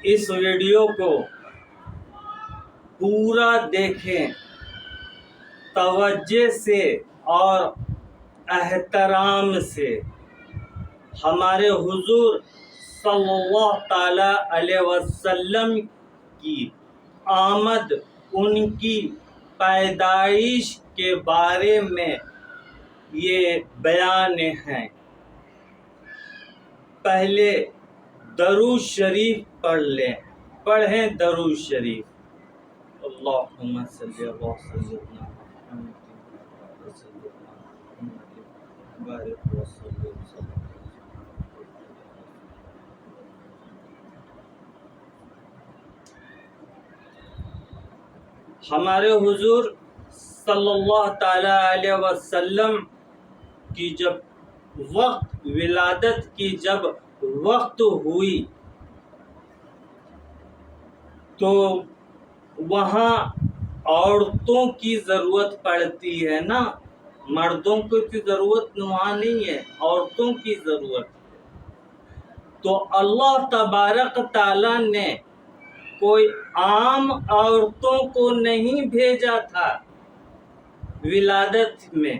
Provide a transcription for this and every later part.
اس video کو پورا دیکھیں توجہ سے اور احترام سے۔ ہمارے حضور صلی اللہ تعالی علیہ وسلم کی آمد، ان کی پیدائش کے بارے میں یہ بیان ہیں۔ پہلے درود شریف پڑھ لیں، پڑھیں درود شریف۔ اللہم صلی اللہ سیدنا محمد بارک وسلم۔ ہمارے حضور صلی اللہ تعالی علیہ وسلم کی جب ولادت کی جب وقت ہوئی تو وہاں عورتوں کی ضرورت پڑتی ہے نا، مردوں کو کی ضرورت وہاں نہیں ہے، عورتوں کی ضرورت۔ تو اللہ تبارک تعالیٰ نے کوئی عام عورتوں کو نہیں بھیجا تھا ولادت میں،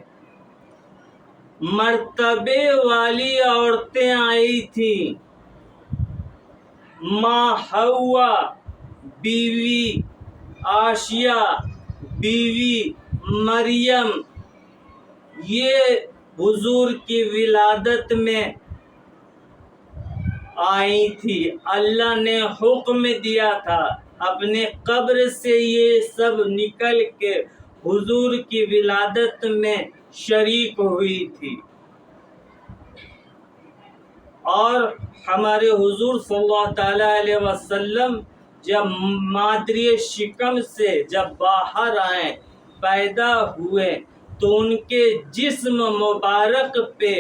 مرتبے والی عورتیں آئی تھیں۔ ماں حوا، بیوی عائشہ، بیوی مریم، یہ حضور کی ولادت میں آئی تھی۔ اللہ نے حکم دیا تھا، اپنے قبر سے یہ سب نکل کے حضور کی ولادت میں شریک ہوئی تھی۔ اور ہمارے حضور صلی اللہ تعالی علیہ وسلم جب مادری شکم سے جب باہر آئے، پیدا ہوئے، تو ان کے جسم مبارک پہ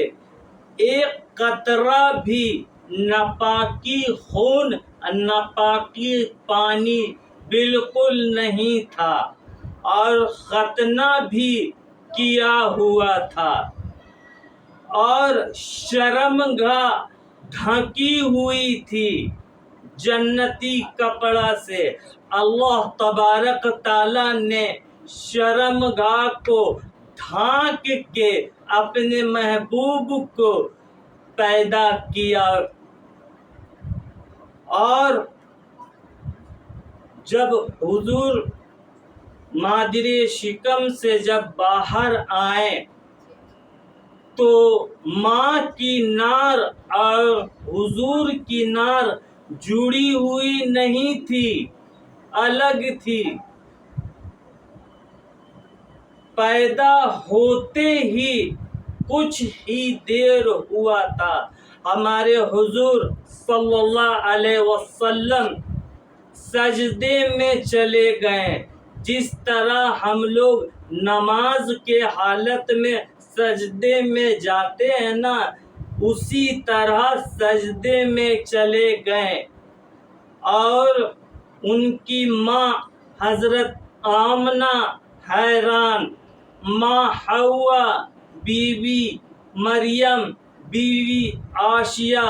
ایک قطرہ بھی ناپاکی خون، ناپاکی پانی بالکل نہیں تھا، اور ختنہ بھی کیا ہوا تھا، اور شرمگاہ ڈھکی ہوئی تھی جنتی کپڑا سے۔ اللہ تبارک تعالیٰ نے شرمگاہ کو ڈھانک کے اپنے محبوب کو پیدا کیا۔ اور جب حضور مادری شکم سے جب باہر آئے تو ماں کی نار اور حضور کی نار جڑی ہوئی نہیں تھی، الگ تھی۔ پیدا ہوتے ہی کچھ ہی دیر ہوا تھا، ہمارے حضور صلی اللہ علیہ وسلم سجدے میں چلے گئے۔ جس طرح ہم لوگ نماز کے حالت میں سجدے میں جاتے ہیں نا، اسی طرح سجدے میں چلے گئے، اور ان کی ماں حضرت آمنہ حیران، ماں حوا، بیوی مریم، بیوی عائشہ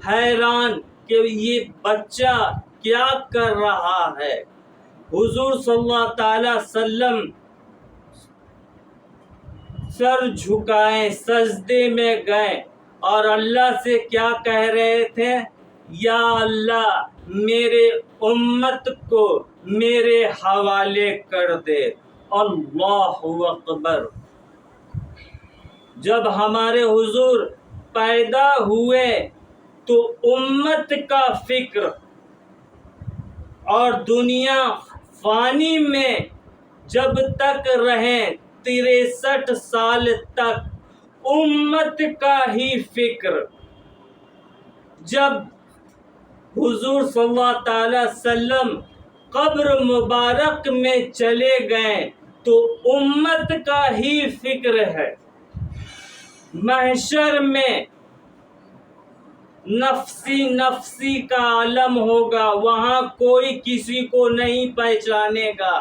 حیران کہ یہ بچہ کیا کر رہا ہے۔ حضور صلی اللہ تعالی وسلم سر جھکائے، سجدے میں گئے، اور اللہ سے کیا کہہ رہے تھے؟ یا اللہ، میرے امت کو میرے حوالے کر دے۔ اللہ اکبر۔ جب ہمارے حضور پیدا ہوئے تو امت کا فکر، اور دنیا فانی میں جب تک رہیں 63 سال تک امت کا ہی فکر۔ جب حضور صلی اللہ تعالی وسلم قبر مبارک میں چلے گئے تو امت کا ہی فکر ہے۔ محشر میں نفسی نفسی کا عالم ہوگا، وہاں کوئی کسی کو نہیں پہچانے گا۔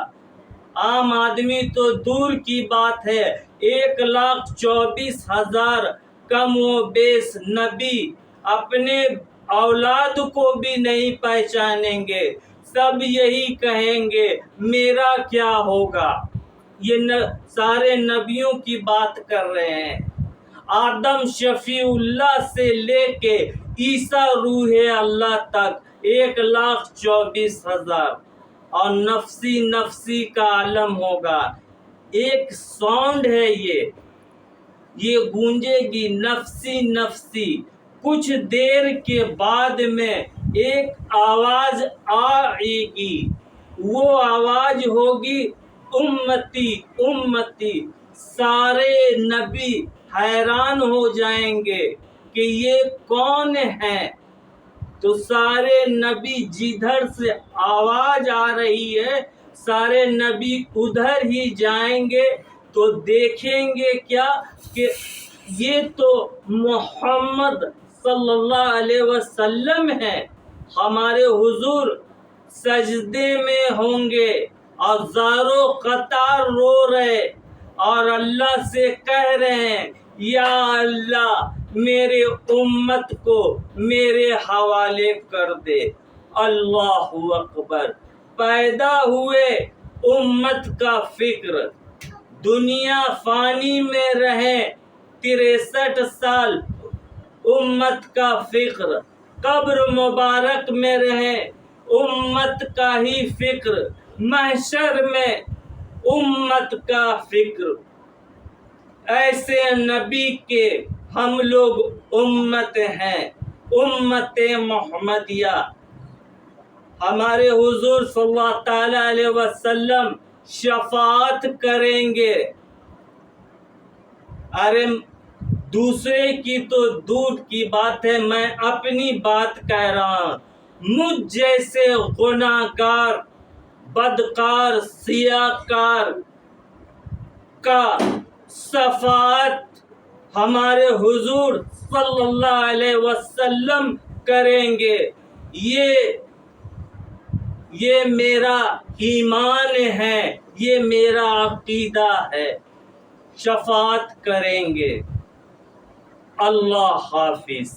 عام آدمی تو دور کی بات ہے، 1,24,000 کم و بیش نبی اپنے اولاد کو بھی نہیں پہچانیں گے، سب یہی کہیں گے میرا کیا ہوگا۔ یہ سارے نبیوں کی بات کر رہے ہیں، آدم شفیع اللہ سے لے کے عیسیٰ روح اللہ تک 1,24,000، اور نفسی نفسی کا عالم ہوگا۔ ایک ساؤنڈ ہے یہ گونجے گی نفسی نفسی، کچھ دیر کے بعد میں ایک آواز آئے گی، وہ آواز ہوگی امتی امتی۔ سارے نبی حیران ہو جائیں گے کہ یہ کون ہے، تو سارے نبی جدھر سے آواز آ رہی ہے سارے نبی ادھر ہی جائیں گے، تو دیکھیں گے کیا کہ یہ تو محمد صلی اللہ علیہ وسلم ہے۔ ہمارے حضور سجدے میں ہوں گے اور زاروں قطار رو رہے اور اللہ سے کہہ رہے ہیں یا اللہ میرے امت کو میرے حوالے کر دے۔ اللہ اکبر۔ پیدا ہوئے امت کا فکر، دنیا فانی میں رہے 63 سال امت کا فکر، قبر مبارک میں رہے امت کا ہی فکر، محشر میں امت کا فکر۔ ایسے نبی کے ہم لوگ امت ہیں، امت محمدیہ۔ ہمارے حضور صلی اللہ تعالی علیہ وسلم شفاعت کریں گے۔ ارے دوسرے کی تو دور کی بات ہے، میں اپنی بات کہہ رہا ہوں۔ مجھ جیسے گناہگار بدکار سیاہکار کا شفاعت ہمارے حضور صلی اللہ علیہ وسلم کریں گے۔ یہ میرا ایمان ہے، یہ میرا عقیدہ ہے، شفاعت کریں گے۔ اللہ حافظ۔